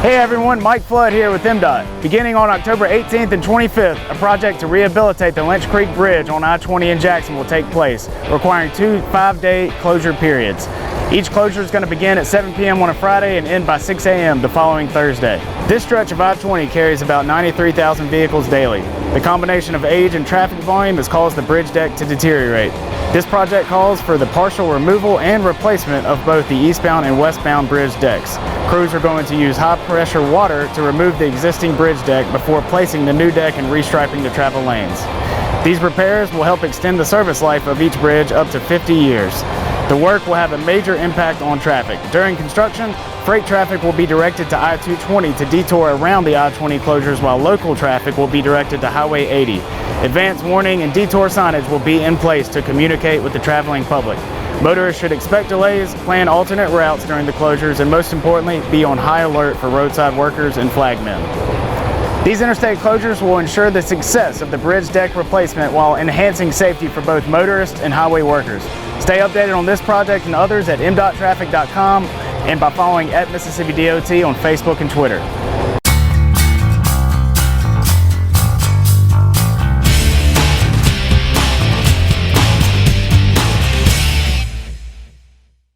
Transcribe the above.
Hey everyone, Mike Flood here with MDOT. Beginning on October 18th and 25th, a project to rehabilitate the Lynch Creek Bridge on I-20 in Jackson will take place, requiring 2 5-day closure periods. Each closure is going to begin at 7 p.m. on a Friday and end by 6 a.m. the following Thursday. This stretch of I-20 carries about 93,000 vehicles daily. The combination of age and traffic volume has caused the bridge deck to deteriorate. This project calls for the partial removal and replacement of both the eastbound and westbound bridge decks. Crews are going to use high-pressure water to remove the existing bridge deck before placing the new deck and restriping the travel lanes. These repairs will help extend the service life of each bridge up to 50 years. The work will have a major impact on traffic. During construction, freight traffic will be directed to I-20 to detour around the I-20 closures, while local traffic will be directed to Highway 80. Advance warning and detour signage will be in place to communicate with the traveling public. Motorists should expect delays, plan alternate routes during the closures, and most importantly, be on high alert for roadside workers and flagmen. These interstate closures will ensure the success of the bridge deck replacement while enhancing safety for both motorists and highway workers. Stay updated on this project and others at mdottraffic.com and by following @MississippiDOT on Facebook and Twitter.